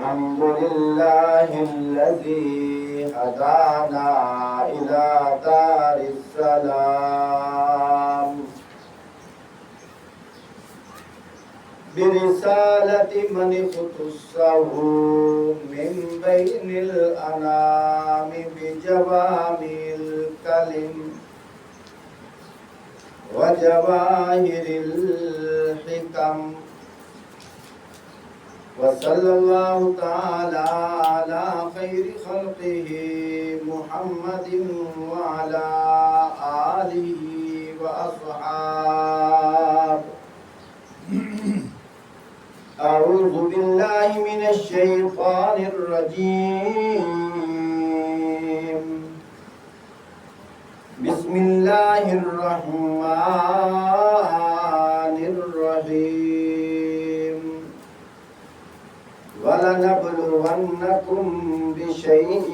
الحمد لله الذي هدانا إلى دار السلام برسالة من اختصه من بين الأنام بجوامع الكلم وجواهر الحكم وصلى الله تعالى على خير خلقه محمد وعلى آله وأصحابه. أعوذ بالله من الشيطان الرجيم. بسم الله الرحمن الرحيم. وَلَنَبْلُوَنَّكُمْ بِشَيْءٍ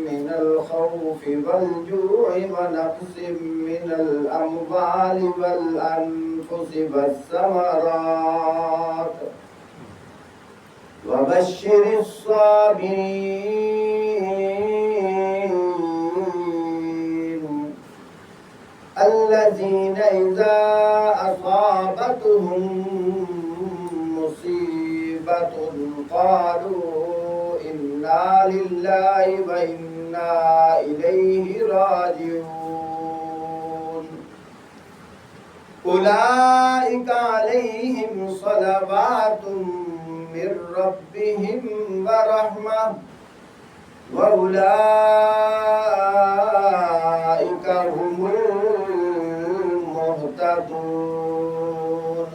مِّنَ الْخَوْفِ وَالْجُوعِ وَنَقْصٍ مِّنَ الْأَمْوَالِ وَالْأَنفُسِ وَالثَّمَرَاتِ وَبَشِّرِ الصَّابِرِينَ الَّذِينَ إِذَا أَصَابَتْهُم مُّصِيبَةٌ قالوا إنا لله وإنا إليه راجعون أولئك عليهم صلوات من ربهم ورحمة وأولئك هم المهتدون.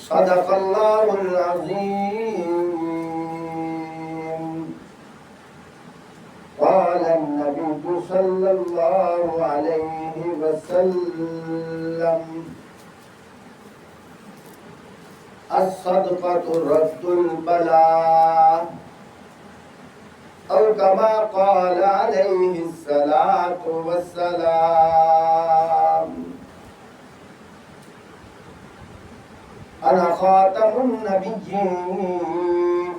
صدق الله العظيم. قال النبي صلى الله عليه وسلم الصدقة رد البلاء أو كما قال عليه الصلاة والسلام. أنا خاتم النبيين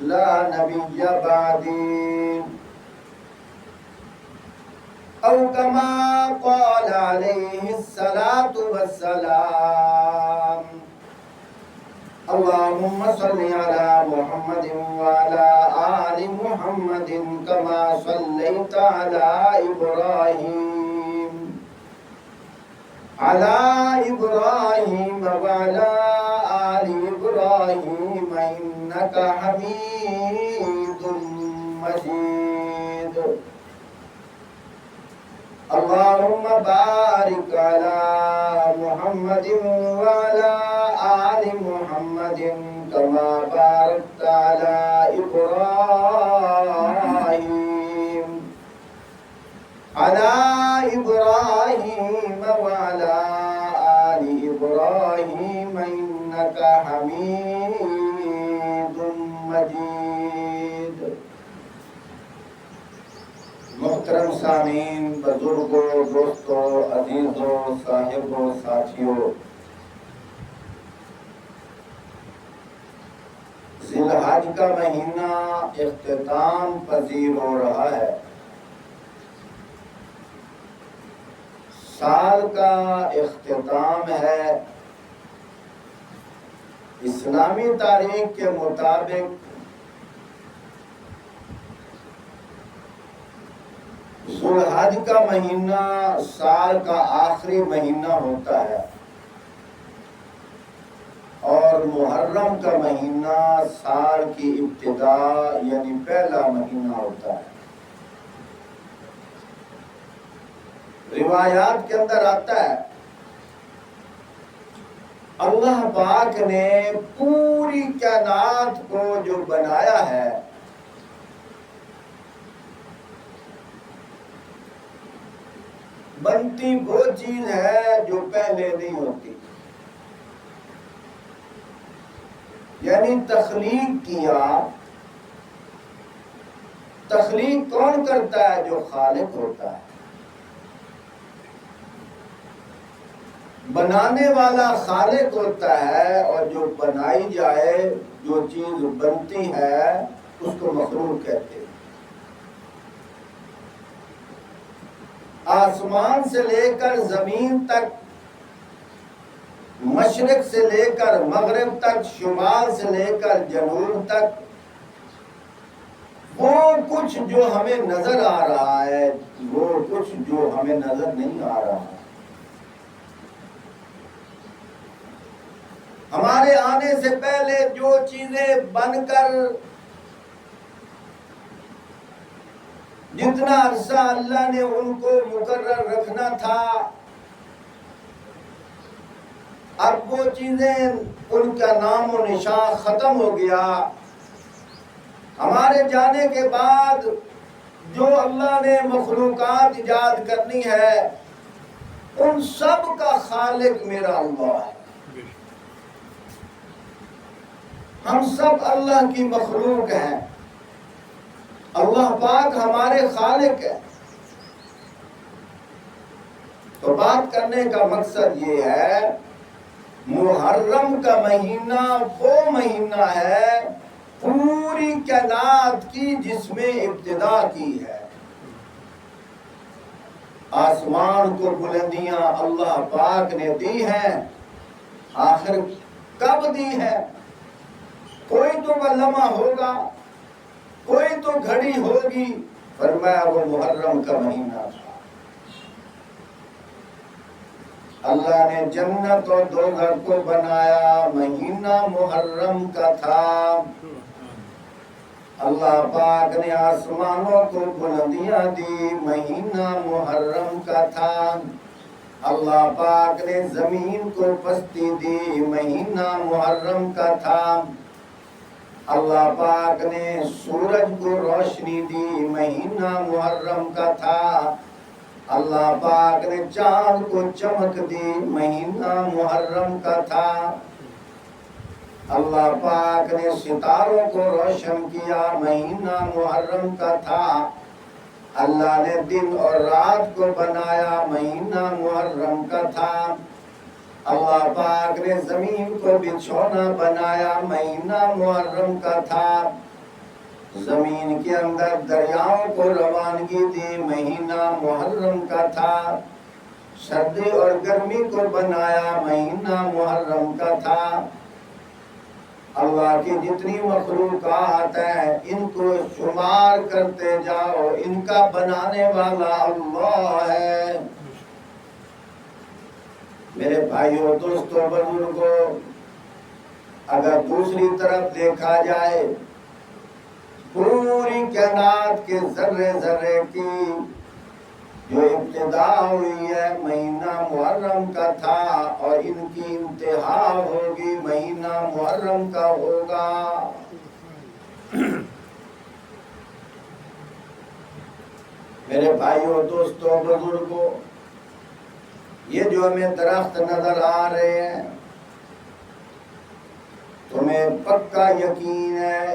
لا نبي بعدي أو كما قال عليه الصلاة والسلام. اللهم صل على محمد وعلى آل محمد كما صليت على إبراهيم وعلى آل إبراهيم إنك حميد مجيد. اللهم بارك على محمد وعلى آل محمد كما باركت على إبراهيم وعلى آل إبراهيم إنك حميد مجيد. محترم سامعین، بزرگوں، دوستوں، عزیزوں، صاحبوں، ساتھیوں، ذی الحج کا مہینہ اختتام پذیر ہو رہا ہے. سال کا اختتام ہے. اسلامی تاریخ کے مطابق ذو الحج کا مہینہ سال کا آخری مہینہ ہوتا ہے اور محرم کا مہینہ سال کی ابتدا یعنی پہلا مہینہ ہوتا ہے. روایات کے اندر آتا ہے اللہ پاک نے پوری کائنات کو جو بنایا ہے بنتی وہ چیز ہے جو پہلے نہیں ہوتی. یعنی تخلیق کیا. تخلیق کون کرتا ہے؟ جو خالق ہوتا ہے. بنانے والا خالق ہوتا ہے، اور جو بنائی جائے جو چیز بنتی ہے اس کو مخلوق کہتے ہیں۔ آسمان سے لے کر زمین تک، مشرق سے لے کر مغرب تک، شمال سے لے کر جنوب تک، وہ کچھ جو ہمیں نظر آ رہا ہے، وہ کچھ جو ہمیں نظر نہیں آ رہا ہے، ہمارے آنے سے پہلے جو چیزیں بن کر جتنا عرصہ اللہ نے ان کو مقرر رکھنا تھا، اب وہ چیزیں ان کا نام و نشان ختم ہو گیا۔ ہمارے جانے کے بعد جو اللہ نے مخلوقات ایجاد کرنی ہے، ان سب کا خالق میرا اللہ ہے۔ ہم سب اللہ کی مخلوق ہیں، اللہ پاک ہمارے خالق ہے۔ تو بات کرنے کا مقصد یہ ہے، محرم کا مہینہ وہ مہینہ ہے پوری کائنات کی جس میں ابتدا کی ہے۔ آسمان کو بلندیاں اللہ پاک نے دی ہیں، آخر کب دی ہے؟ کوئی تو وہ لمحہ ہوگا، کوئی تو گھڑی ہوگی، فرمایا وہ محرم کا مہینہ تھا۔ اللہ نے جنت اور دوزخ کو بنایا، مہینہ محرم کا تھا۔ اللہ پاک نے آسمانوں کو بلندیاں دی، مہینہ محرم کا تھا۔ اللہ پاک نے زمین کو پستی دی، مہینہ محرم کا تھا۔ اللہ پاک نے سورج کو روشنی دی، مہینہ محرم کا تھا۔ اللہ پاک نے چاند کو چمک دی، مہینہ محرم کا تھا۔ اللہ پاک نے ستاروں کو روشن کیا، مہینہ محرم کا تھا۔ اللہ نے دن اور رات کو بنایا، مہینہ محرم کا تھا۔ اللہ پاک نے زمین کو بچھونا بنایا، مہینہ محرم کا تھا۔ زمین کے اندر دریاؤں کو روانگی دی، مہینہ محرم کا تھا۔ سردی اور گرمی کو بنایا، مہینہ محرم کا تھا۔ اللہ کی جتنی مخلوقات ہیں ان کو شمار کرتے جاؤ، ان کا بنانے والا اللہ ہے۔ میرے بھائیوں، دوستوں، بزرگوں، اگر دوسری طرف دیکھا جائے، پوری کائنات کے ذرے ذرے کی جو ابتدا ہوئی ہے مہینہ محرم کا تھا، اور ان کی انتہا ہوگی مہینہ محرم کا ہوگا۔ میرے بھائیوں، دوستوں، بزرگوں، یہ جو ہمیں درخت نظر آ رہے ہیں، تمہیں پکا یقین ہے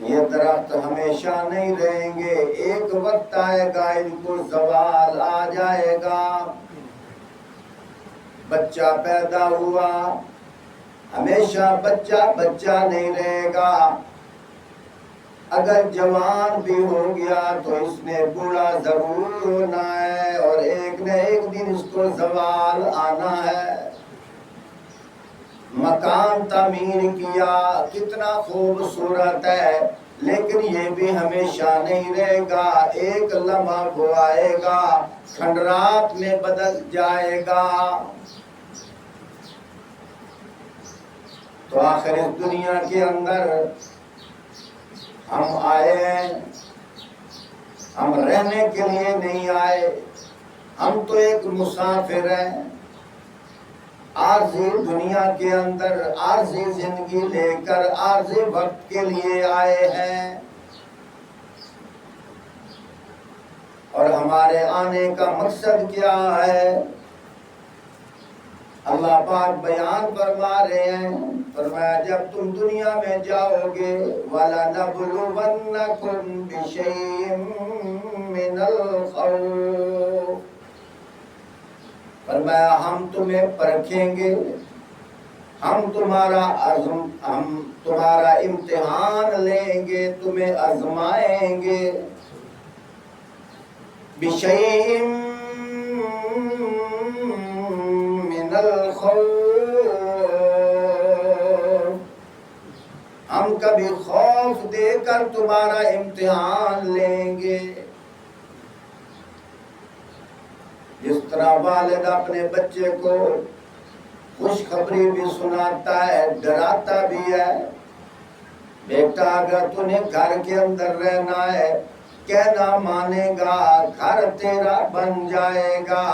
یہ درخت ہمیشہ نہیں رہیں گے، ایک وقت آئے گا ان کو زوال آ جائے گا۔ بچہ پیدا ہوا، ہمیشہ بچہ نہیں رہے گا، اگر جوان بھی ہو گیا تو اس نے بوڑھا ضرور ہونا ہے، اور ایک نہ ایک دن اس کو زوال آنا ہے۔ مکان تعمیر کیا، کتنا خوبصورت ہے، لیکن یہ بھی ہمیشہ نہیں رہے گا، ایک لمحہ وہ آئے گا، کھنڈرات میں بدل جائے گا۔ تو آخر اس دنیا کے اندر ہم آئے ہیں، ہم رہنے کے لیے نہیں آئے، ہم تو ایک مسافر ہیں، عارضی دنیا کے اندر عارضی زندگی لے کر عارضی وقت کے لیے آئے ہیں، اور ہمارے آنے کا مقصد کیا ہے؟ اللہ پاک بیان فرما رہے ہیں، فرمایا جب تم دنیا میں جاؤ گے، وَلَنَبْلُوَنَّكُمْ بِشَيْءٍ مِّنَ الْخَوْفِ، فرمایا ہم تمہیں پرکھیں گے، ہم تمہارا امتحان لیں گے، تمہیں آزمائیں گے۔ بِشَيْءٍ مِّنَ الْخَوْفِ، ہم کبھی خوف دے کر تمہارا امتحان لیں گے۔ جس طرح والد اپنے بچے کو خوشخبری بھی سناتا ہے، ڈراتا بھی ہے، بیٹا اگر تُنہیں گھر کے اندر رہنا ہے، کہنا مانے گا، گھر تیرا بن جائے گا،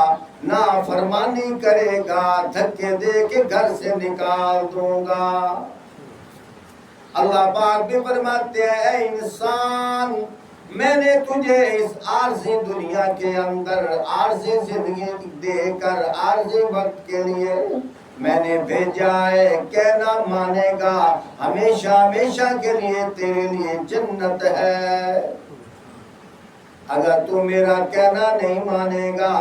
نافرمانی کرے گا، دھکے دے کے گھر سے نکال دوں گا۔ اللہ پاک بھی فرماتے ہیں اے انسان، میں نے تجھے اس عارضی دنیا کے اندر عارضی زندگی دے کر عارضی وقت کے لیے میں نے بھیجا ہے، کہنا مانے گا، ہمیشہ ہمیشہ کے لیے تیرے لیے جنت ہے۔ اگر تو میرا کہنا نہیں مانے گا،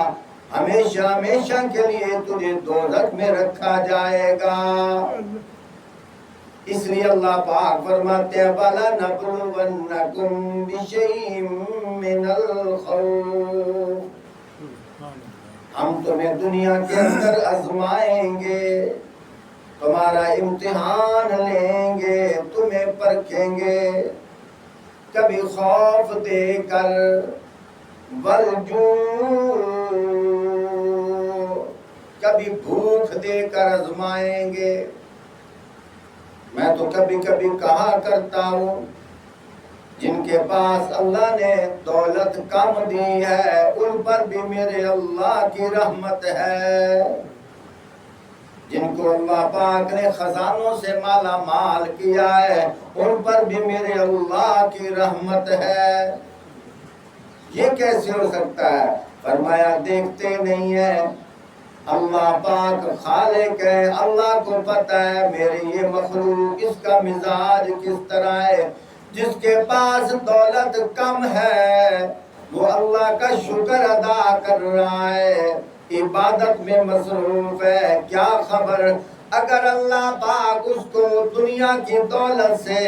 ہمیشہ ہمیشہ کے لیے تجھے دوزخ میں رکھا جائے گا۔ اس لیے اللہ پاک فرماتے ہیں وَلَنَبْلُوَنَّكُمْ بِشَيْءٍ مِّنَ الْخَوْفِ، ہم تمہیں دنیا کے اندر آزمائیں گے، تمہارا امتحان لیں گے، تمہیں پرکھیں گے، کبھی خوف دے کر، وَالْجُوعِ، کبھی بھوک دے کر آزمائیں گے۔ میں تو کبھی کبھی کہا کرتا ہوں، جن کے پاس اللہ نے دولت کم دی ہے، ان پر بھی میرے اللہ کی رحمت ہے۔ جن کو اللہ پاک نے خزانوں سے مالا مال کیا ہے، ان پر بھی میرے اللہ کی رحمت ہے۔ یہ کیسے ہو سکتا ہے؟ فرمایا دیکھتے نہیں ہیں، اللہ پاک خالق ہے، اللہ کو پتہ ہے میری یہ مخلوق اس کا مزاج کس طرح ہے۔ جس کے پاس دولت کم ہے وہ اللہ کا شکر ادا کر رہا ہے، عبادت میں مصروف ہے۔ کیا خبر اگر اللہ پاک اس کو دنیا کی دولت سے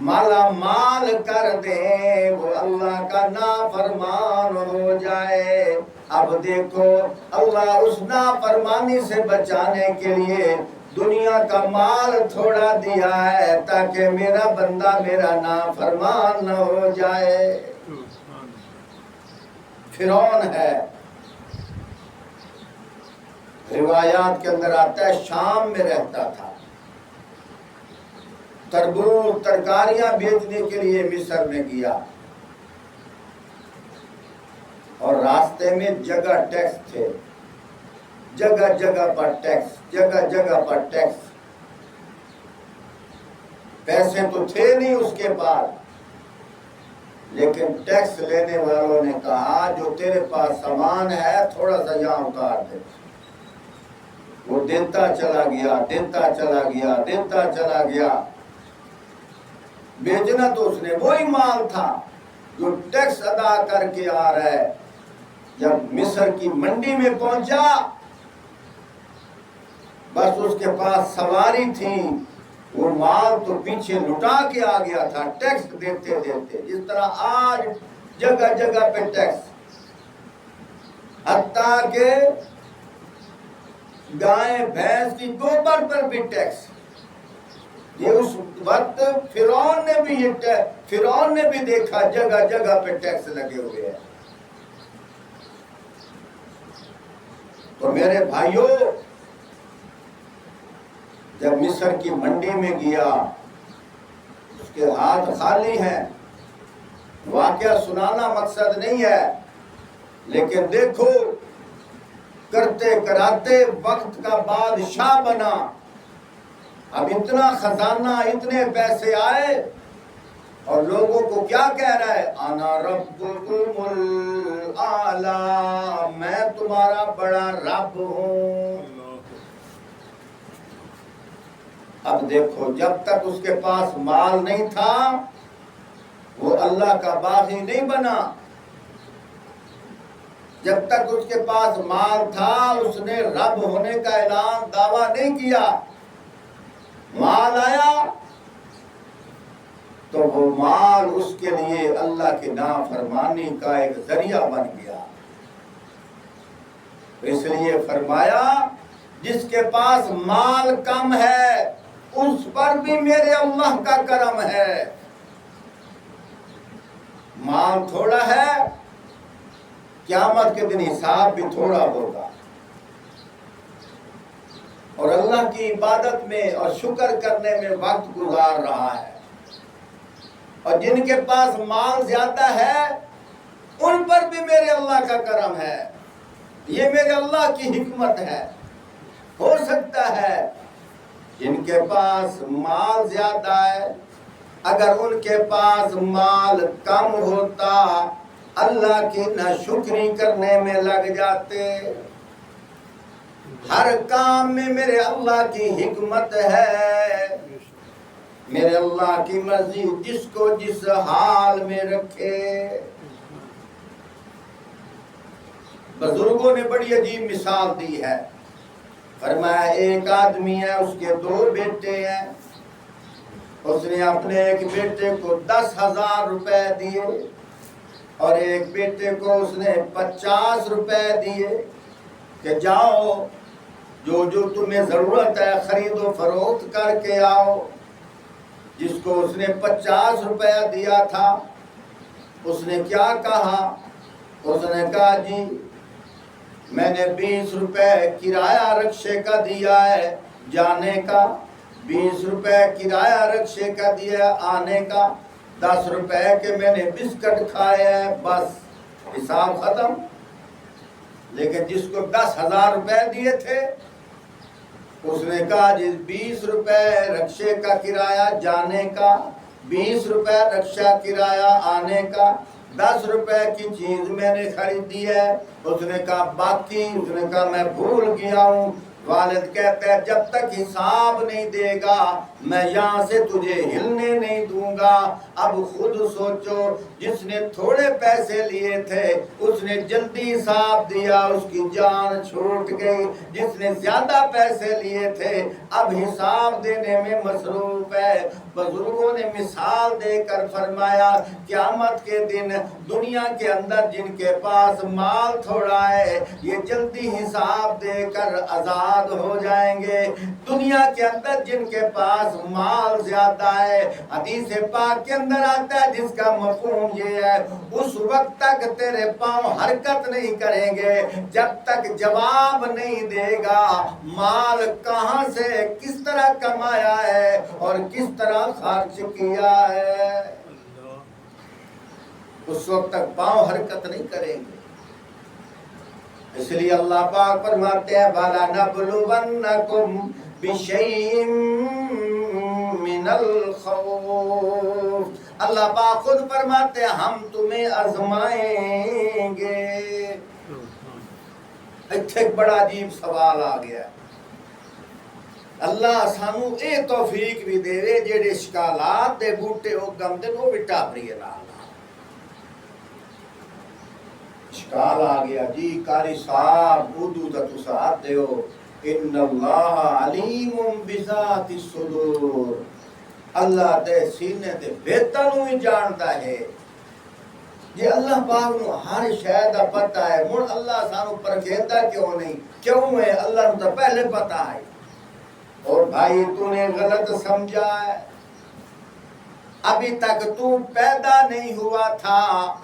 مالا مال کر دے، وہ اللہ کا نافرمان ہو جائے۔ اب دیکھو اللہ اس نافرمانی سے بچانے کے لیے دنیا کا مال تھوڑا دیا ہے تاکہ میرا بندہ میرا نافرمان نہ ہو جائے۔ فرعون ہے، روایات کے اندر آتا ہے شام میں رہتا تھا، تربوز ترکاریاں بیچنے کے لیے مصر میں گیا، اور راستے میں جگہ ٹیکس تھے، جگہ جگہ پر ٹیکس، جگہ جگہ پر ٹیکس۔ پیسے تو تھے نہیں اس کے پاس، لیکن ٹیکس لینے والوں نے کہا جو تیرے پاس سامان ہے تھوڑا سا یہاں اتار دے۔ وہ دیتا چلا گیا، دیتا چلا گیا، دیتا چلا گیا۔ بیچنا تو اس نے وہی مال تھا جو ٹیکس ادا کر کے آ رہا ہے۔ جب مصر کی منڈی میں پہنچا، بس اس کے پاس سواری تھی، وہ مال تو پیچھے لٹا کے آ گیا تھا ٹیکس دیتے دیتے، جس طرح آج جگہ جگہ پہ ٹیکس، حتیٰ کہ گائے بھینس کی گوبر پر بھی ٹیکس۔ یہ اس وقت فرعون نے بھی دیکھا جگہ جگہ پہ ٹیکس لگے ہوئے ہیں۔ تو میرے بھائیوں، جب مصر کی منڈی میں گیا اس کے ہاتھ خالی ہیں۔ واقعہ سنانا مقصد نہیں ہے، لیکن دیکھو کرتے کراتے وقت کا بادشاہ بنا۔ اب اتنا خزانہ، اتنے پیسے آئے، اور لوگوں کو کیا کہہ رہا ہے؟ انا ربکم الاعلی، میں تمہارا بڑا رب ہوں۔ اب دیکھو جب تک اس کے پاس مال نہیں تھا وہ اللہ کا باغی نہیں بنا، جب تک اس کے پاس مال تھا اس نے رب ہونے کا اعلان دعویٰ نہیں کیا. مال آیا تو وہ مال اس کے لیے اللہ کی نافرمانی کا ایک ذریعہ بن گیا. اس لیے فرمایا جس کے پاس مال کم ہے اس پر بھی میرے اللہ کا کرم ہے. مال تھوڑا ہے قیامت کے دن حساب بھی تھوڑا ہوگا، اور اللہ کی عبادت میں اور شکر کرنے میں وقت گزار رہا ہے. اور جن کے پاس مال زیادہ ہے ان پر بھی میرے اللہ کا کرم ہے. یہ میرے اللہ کی حکمت ہے. ہو سکتا ہے جن کے پاس مال زیادہ ہے اگر ان کے پاس مال کم ہوتا اللہ کی ناشکری کرنے میں لگ جاتے. ہر کام میں میرے اللہ کی حکمت ہے. میرے اللہ کی مرضی جس کو جس حال میں رکھے. بزرگوں نے بڑی عجیب مثال دی ہے. فرمایا ایک آدمی ہے، اس کے 2 بیٹے ہیں. اس نے اپنے ایک بیٹے کو 10,000 روپے دیے اور ایک بیٹے کو اس نے 50 روپے دیے کہ جاؤ جو جو تمہیں ضرورت ہے خرید و فروخت کر کے آؤ. جس کو اس نے 50 روپے دیا تھا اس نے کیا کہا؟ اس نے کہا جی میں نے 20 روپے کرایہ رکشے کا دیا ہے جانے کا، 20 روپے کرایہ رکشے کا دیا آنے کا، 10 روپے کے میں نے بسکٹ کھائے ہیں، بس حساب ختم. لیکن جس کو 10,000 روپے دیے تھے اس نے کہا جی 20 روپے رکشے کا کرایہ جانے کا، 20 روپے رکشہ کرایہ آنے کا، 10 روپے کی چیز میں نے خریدی ہے. اس نے کہا باقی؟ اس نے کہا میں بھول گیا ہوں. والد کہتا ہے جب تک حساب نہیں دے گا میں یہاں سے تجھے ہلنے نہیں دوں گا. اب خود سوچو، جس نے تھوڑے پیسے لیے تھے اس نے جلدی حساب دیا، اس کی جان چھوٹ گئی. جس نے زیادہ پیسے لیے تھے اب حساب دینے میں مصروف ہے. بزرگوں نے مثال دے کر فرمایا قیامت کے دن دنیا کے اندر جن کے پاس مال تھوڑا ہے یہ جلدی حساب دے کر آزاد ہو جائیں گے. دنیا کے اندر جن کے پاس مال زیادہ ہے حدیث پاک کے اندر آتا ہے جس کا مفہوم یہ ہے اس وقت تک تیرے پاؤں حرکت نہیں کریں گے جب تک جواب نہیں دے گا مال کہاں سے کس طرح کمایا ہے اور کس طرح خرچ کیا ہے. اس وقت تک پاؤں حرکت نہیں کریں گے. اس لیے اللہ پاک فرماتے ہیں وَلَنَبْلُوَنَّكُمْ بِشَيْءٍ مِّنَ الْخَوْفِ. اللہ پاک خود فرماتے ہیں ہم تمہیں آزمائیں گے. ایک بڑا عجیب سوال آ گیا. اللہ سانو اے توفیق بھی دے رہے جیڑے اشکالات دے بوٹے ہو گم دے وہ بھی ٹاپریے نال. اشکال آ گیا جی قاری صاحب اردو دا تساعد دیو ان اللہ علیم بذات الصدور. اللہ دے سینے دے بہتر ہی جانتا ہے. یہ اللہ پاک نو ہر شے دا پتہ ہے. مڑ اللہ سانو پرکھیندا کیوں نہیں؟ کیوں ہے؟ اللہ نو تو پہلے پتہ ہے. اور بھائی تو نے غلط سمجھا ہے. ابھی تک تو پیدا نہیں ہوا تھا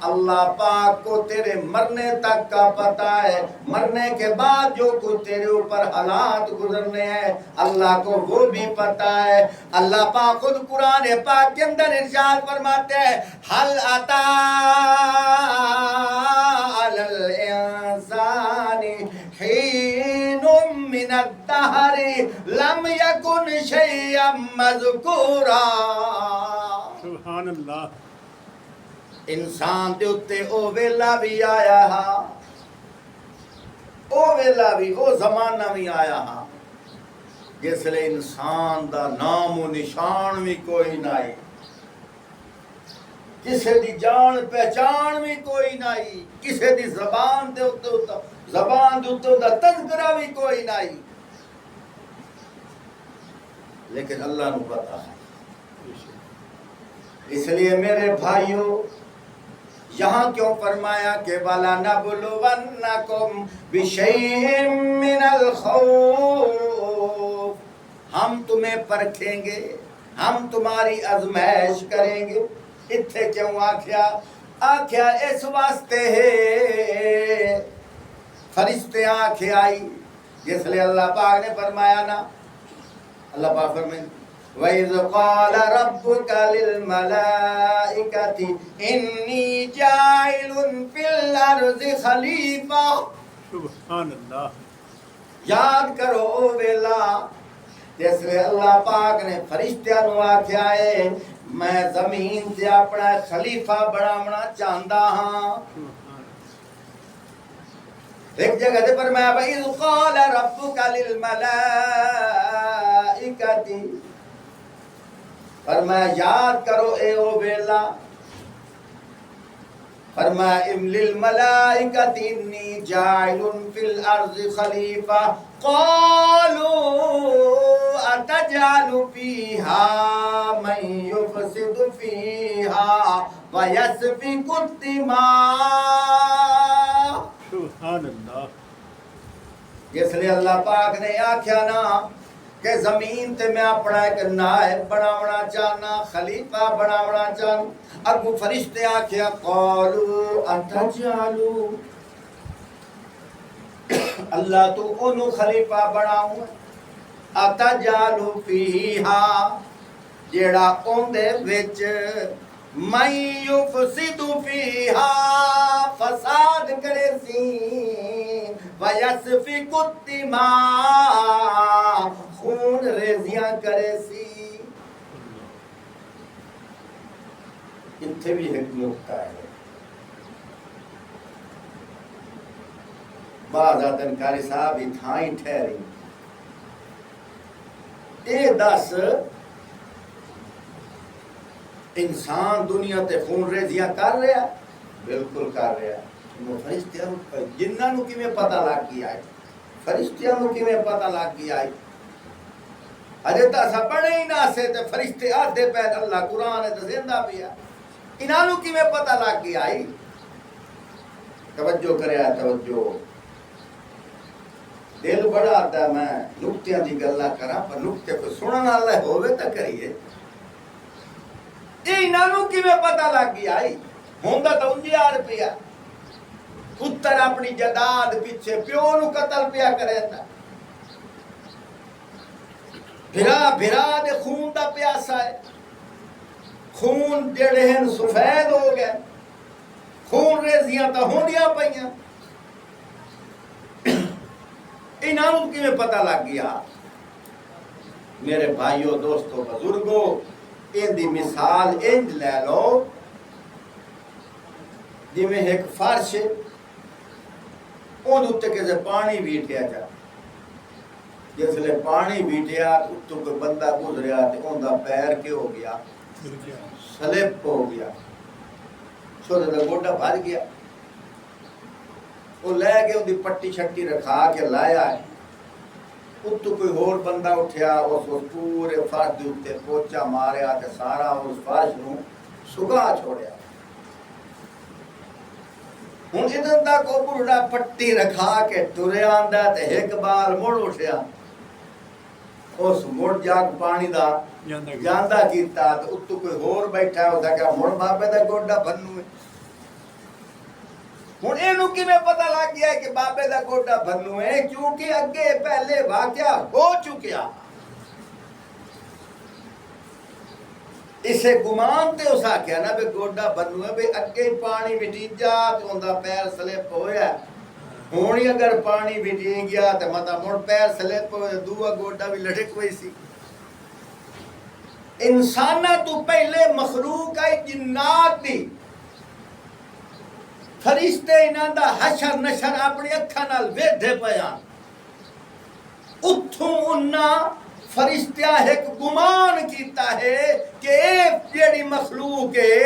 اللہ پاک کو تیرے مرنے تک کا پتہ ہے. مرنے کے بعد جو کچھ تیرے اوپر حالات گزرنے ہیں اللہ کو وہ بھی پتہ ہے. اللہ پاک خود قرآن پاک کے اندر ارشاد فرماتے ہیں حل اتا علی الانسان حین من الدہر لم یکن شیئا مذکورا. سبحان اللہ. انسان دے اتے او ویلا بھی آیا ہا، او ویلا بھی او زمانہ بھی آیا ہا جس لئے انسان دا نام و نشان بھی کوئی نہ ہے. کسے دی جان پہچان بھی کوئی نہیں، کسے دی زبان دے اتو دا تذکرہ بھی کوئی نہیں، لیکن اللہ نو پتا ہے۔ اس لیے میرے بھائیوں یہاں کیوں فرمایا کہ وَلَنَبْلُوَنَّكُمْ بِشَيْءٍ مِّنَ الْخَوْفِ، ہم تمہیں پرکھیں گے، ہم تمہاری آزمائش کریں گے۔ اتھے کیوں آکھیا اس واسطے ہے فرشتے آکھے آئی، جس لئے اللہ پاک نے فرمایا نا، اللہ پاک فرمائے وَإِذْ قَالَ رَبُّكَ لِلْمَلَائِكَةِ إِنِّي جَاعِلٌ فِي الْأَرْضِ خَلِيفَةً۔ سبحان اللہ۔ یاد کرو او ویلا جس لئے اللہ پاک نے فرشتیاں نو آکھیا ہے میں زمین سے اپنا خلیفہ بناونا چاہندا ہاں۔ ایک جگہ تے فرمایا وَإِذْ قَالَ رَبُّكَ لِلْمَلَائِكَةِ، فرمایا یاد کرو اے او ویلا، فرمایا لِلْمَلَائِكَةِ إِنِّي جَاعِلٌ فِي الْأَرْضِ خَلِيفَةً قَالُوا أَتَجْعَلُ فِيهَا مَن يُفْسِدُ فِيهَا وَيَسْفِكُ الدِّمَاءَ۔ سبحان اللہ۔ اس لیے اللہ پاک نے آکھیا نا کہ زمین تے میں اپنا ایک نائب بناونا چاہنا، خلیفہ بناونا چاہنا۔ اگو فرشتے آکھیا قالوا اتجعلو، اللہ تو انہوں خلیفہ بناؤں، اتجعلو فیہا جیڑا اوندے وچ من یفسد فیہا فساد کرے سی، وَيَسْفِكُ الدِّمَاءَ خون ریزیاں کرے سی۔ اتھے بھی ایک نکتہ ہے، بعض آدن کاری صاحب اتھائیں ٹھہری اے دس انسان دنیا تے خون ریزیاں کر رہا ہے؟ بالکل کر رہا ہے۔ فرشتیاں جنہاں نو کیویں پتہ لگ گیا ہے، فرشتیاں نو کیویں پتہ لگ گیا ہے؟ اجے تا اساں پڑھے ہی نہ سے تے فرشتے آدھے پہ اللہ قرآن ہے تے زندہ پیا، انہاں نو کیویں پتہ لگ گیا ہے؟ توجہ کریا توجہ، دل بڑا آتا ہے میں نکتیاں دی گلاں کراں پر نکتے کو سنن والا ہووے تے کریے۔ انہاں نو کیویں پتہ لگ گیا ہے؟ ہوندا تے 11 روپیہ پتر اپنی جداد پیچھے پیو نو قتل پیا کرے تا، بھرا دے خون دا پیاسا ہے، خون جڑے ہیں سفید ہو گئے، خون ریزیاں تا ہوندیاں پئیاں، انہاں نو کیویں پتہ لگ گیا؟ میرے بھائیو دوستو بزرگو ان دی مثال انج لے لو جی میں ایک فرش اون اتنے کسے پانی بیٹھیا جا، جس لئے پانی بیٹھیا اتو کوئی بندہ گزریا تے اون دا پیر کے ہو گیا، سلپ ہو گیا، چھوٹے دا گوڑا بھر گیا، وہ لے کے ان دی پٹی چھٹی رکھا کے لایا ہے، اتو کوئی اور بندہ اٹھیا اس پورے فرش دے اتے پوچا ماریا تے سارا اس فرش نو سگا چھوڑیا۔ ہوں ادھر تک کو بڑھڑا پٹی رکھا کے ٹرے آندا تے ایک بار مڑ اٹھیا، اس مڑ جاگ پانی دا جاندا کیتا تے اتو کوئی اور بیٹھا ہے، اس کہ مڑ بابے دا گوڈا بھنو ہے۔ ہوں اینو کیویں پتہ لگ گیا ہے کہ بابے دا گوڈا بھنو ہے؟ کیونکہ اگے پہلے واقعہ ہو چکیا، اسے گمان تے اس آکھیا نا بے گوڈا بنو ہے بے اگے پانی بٹی جا تو اندہ پیر سلپ ہویا، ہونی اگر پانی بٹی گیا تو مطا مڑ پیر سلپ ہویا، دعا گوڈا بھی لڑک ہوئی سی۔ انسانہ تو پہلے مخلوق آئی جنات دی، فرشتے انہاں دا حشر نشر اپنی اکھاں نال ویدھے پیان، اتھوں انہاں فرشتہ ایک گمان کیتا ہے کہ جیڑی مخلوق ہے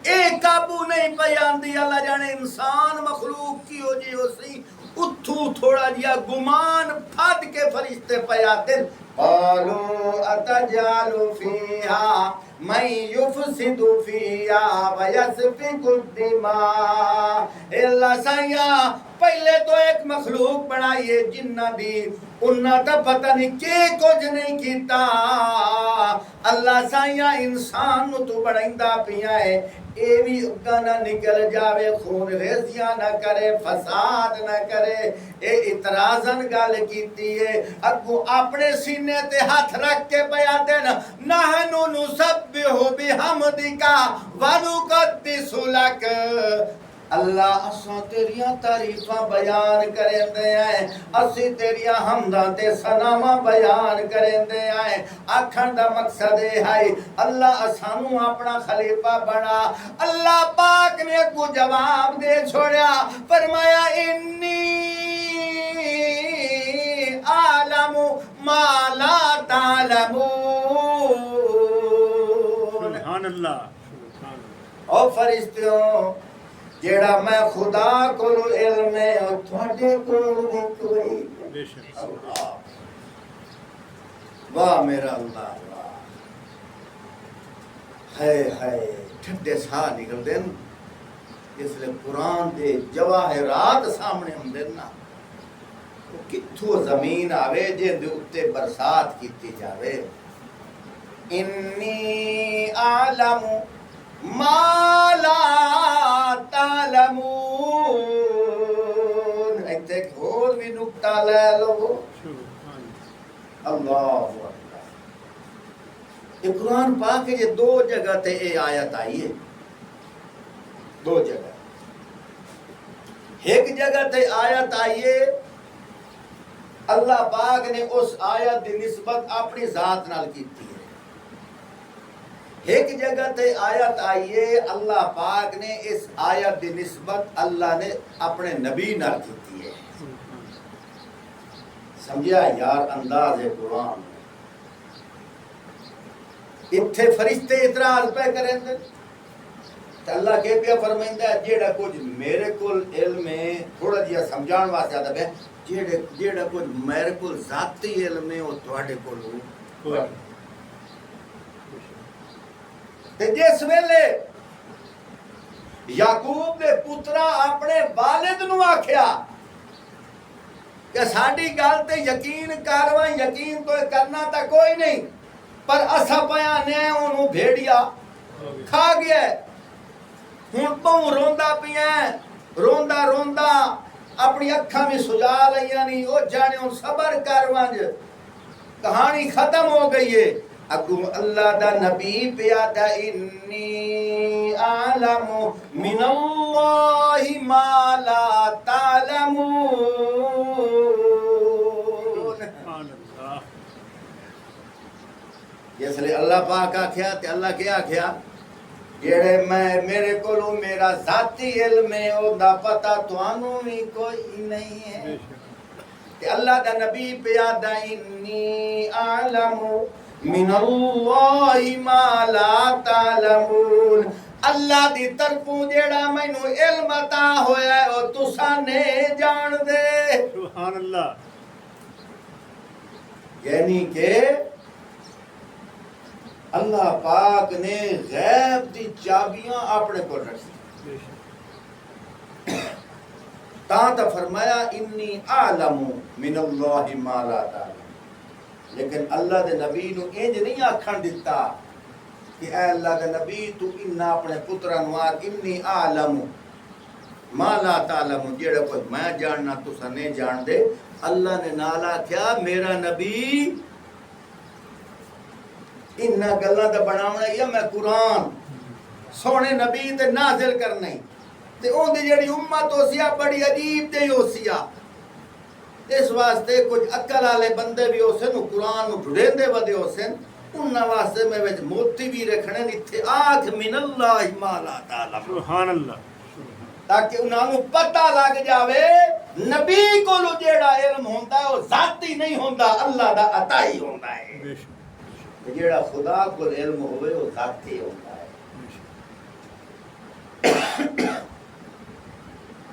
ایک قابو نہیں پیاندی اللہ جانے انسان مخلوق کی ہو جی ہو سی اتھو تھوڑا جیا گمان پھد کے فرشتے پیاتے قالوا اتجعل فيها من يفسد فيها ويسفك الدماء اللہ سائیا پہلے تو ایک مخلوق بنائیے جنہ دی انہاں تا پتہ نہیں کچھ نہیں کیتا اللہ سائیا انسان نو تو بڑھائندا پیا ہے اے بھی اگا نہ نکل جاوے خون ریزیاں نہ کرے فساد نہ کرے اے اعتراضن گل کیتی ہے اگو اپنے سینے تے ہاتھ رکھ کے پیا دین نحنو نسبح بحمدک ونقدس لک اللہ اساں تیریاں تعریفاں بیان کرندے ہیں اسی تیریاں حمداں تے ثناواں بیان کرندے ہیں آکھن دا مقصد ہے اللہ اسانوں اپنا خلیفہ بنا اللہ پاک نے کو جواب دے چھوڑیا فرمایا انی عالم ما لا تعلمون سبحان اللہ او فرشتوں جیڑا میں خدا کو علم ہے اور تھوڑے کو کوئی بے شک اللہ واہ میرا اللہ واہ ہے ٹھڈے سا نکل دین اس لئے قرآن دے جواہرات سامنے ہم دینا وہ کتھو زمین آوے جے دے اتے برسات کیتی جاوے انی عالم ما لا تعلمون ایک اور بھی نکتہ لے لو اللہ اکبر یہ قرآن پاک یہ دو جگہ تے اے آیت آئی ہے دو جگہ ایک جگہ تے آیت آئی ہے اللہ پاک نے اس آیت دی نسبت اپنی ذات نال کیتی ہے ایک جگہ تے آیت آئیے اللہ پاک نے اس آیت دی نسبت اللہ نے اپنے نبی نال کیتی ہے سمجھا یار انداز ہے قرآن اتھے فرشتے اعتراض پہ کریں دے تو اللہ کے پیا فرمائندہ ہے جیڑا کچھ میرے کل علم ہے تھوڑا جیا سمجھان واسطے آتا ہے جیڑا کچھ میرے کل ذاتی علم ہے وہ تواڈے کول ہو تے جس ویلے یعقوب دے پترا اپنے والد نو آکھیا کہ ساڈی گل تے یقین کرواں یقین تو کرنا تا کوئی نہیں پر اسا پیا نے اونوں بھیڑیا کھا گیا ہن تو روندا پیا روندا روندا اپنی اکھاں میں سجا لیاں نہیں او جانے ہن صبر کر ونج کہانی ختم ہو گئی ہے اگو اللہ دا نبی پیادا انی عالم من اللہ ما لا تعلمون اس لئے اللہ پاک آکھیا تے اللہ کیا آکھیا جیڑے میں میرے کولو میرا ذاتی علم ہے او دا پتہ توانوں بھی کوئی نہیں ہے تے اللہ دا نبی پیادا انی عالم من اللہ ما لا تعلمون اللہ دی طرفوں جیڑا مینوں علم عطا ہویا ہے او تساں نے جان دے سبحان اللہ یعنی کہ اللہ پاک نے غیب دی چابیاں اپنے کو رکھی تاں تا فرمایا انی عالم من اللہ ما لا تعلمون لیکن اللہ دے نبی نو انج نہیں آکھن دیتا کہ اے اللہ دے نبی تو انہا اپنے پترہ نو آکھ انی عالم ما لا تعلم جیڑا کوئی میں جاننا تو سنے جان دے اللہ نے نالا کیا میرا نبی انہا گلہ دا بناونا یا میں قرآن سونے نبی تے نازل کرنے تے اون دی جیڑی امت ہو سیا بڑی عجیب تے ہو سیا اس واسطے کچھ عقل والے بندے بھی ہو سن قرآن نو ڈھڑیندے ودے ہو سن انہاں واسطے میں وچ موتی بھی رکھنے ایتھے آکھ من اللہ ما لا تعلم سبحان اللہ تاکہ انہاں نو پتہ لگ جاوے نبی کولو جیڑا علم ہوندا ہے وہ ذاتی نہیں ہوندا اللہ دا عطا ہی ہوندا ہے بے شک جیڑا خدا کو علم ہوئے وہ ذاتی ہوندا ہے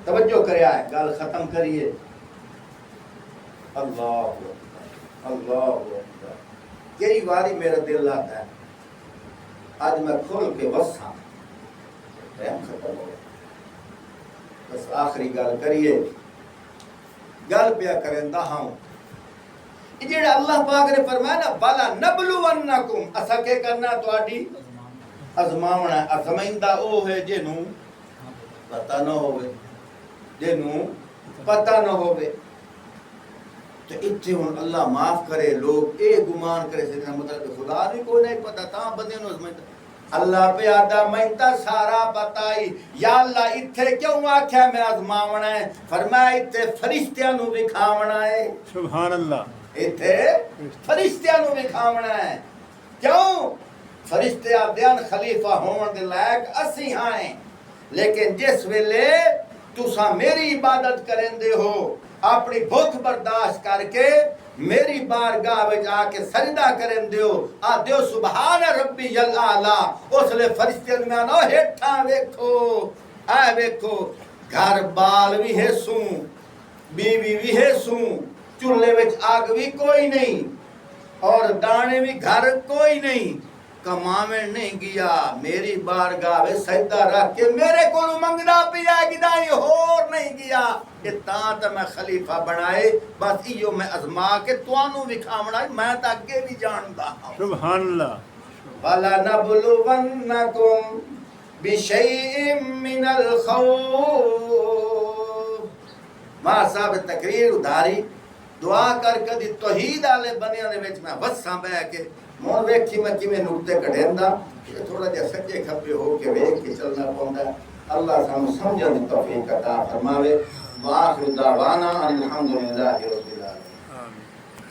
توجہ کریا ہے گل ختم کریے اللہ اکبر اللہ اکبر کئی باری میرا دل آتا ہے آج میں کھول کے وساں ٹائم ختم ہو گیا بس آخری گل کریے گل پیا کرندا ہوں یہ جڑا اللہ پاک نے فرمایا نا بالا نبلونکم اسا کے کرنا تواڈی ازماونا ازمائندہ او ہے جنوں پتہ نہ ہوے جنوں پتہ نہ ہوے تو اتنے ہوں اللہ معاف کرے لوگ اے گمان کرے سکنا مطلب خدا بھی کوئی نہیں پتہ تاں بندے نو ازمائندہ اللہ پہ آدھا مہنتا سارا بتائی یا اللہ اتھے کیوں آکھیا میں ازماونا ہے فرمایا اتھے فرشتیاں نو بکھاونا ہے سبحان اللہ اتھے فرشتیاں نو بکھاونا ہے کیوں فرشتے آدھیان خلیفہ ہون دے لائق اسی ہائیں لیکن جس ویلے تساں میری عبادت کریں دے ہو اپنی بھوک برداشت کر کے میری بارگاہ وچ آ کے سجدہ کریں دیو آ دیو سبحان ربی الاعلی اس لئے فرشتے میں آنا ہیٹھاں ویکھو اے ویکھو گھر بال بھی ہے سوں بیوی بھی ہے سوں چولہے وچ آگ بھی کوئی نہیں اور دانے بھی گھر کوئی نہیں کمامے نہیں گیا میری بارگاہ میں سجدہ رکھ کے میرے کو منگنا پیا گدائی ہور نہیں گیا کہ تاں میں خلیفہ بنائے بس ایو میں ازما کے توانو وکھاونا میں تا اگے بھی جاندا ہوں سبحان اللہ وَلَا نَبْلُوَنَّكُمْ بِشَيْءٍ مِّنَ الْخَوْفِ ماں صاحب تقریر ادھاری دعا کر کدی توحید والے بندیاں دے وچ میں وساں بہ کے مون ویکھی میں کیویں نقطے کڈیندا تھوڑا جہا سجے کھبے ہو کے ویکھ کے چلنا پوندا اللہ سانو سمجھن دی توفیق عطا فرماوے واخر دعوانا الحمدللہ رب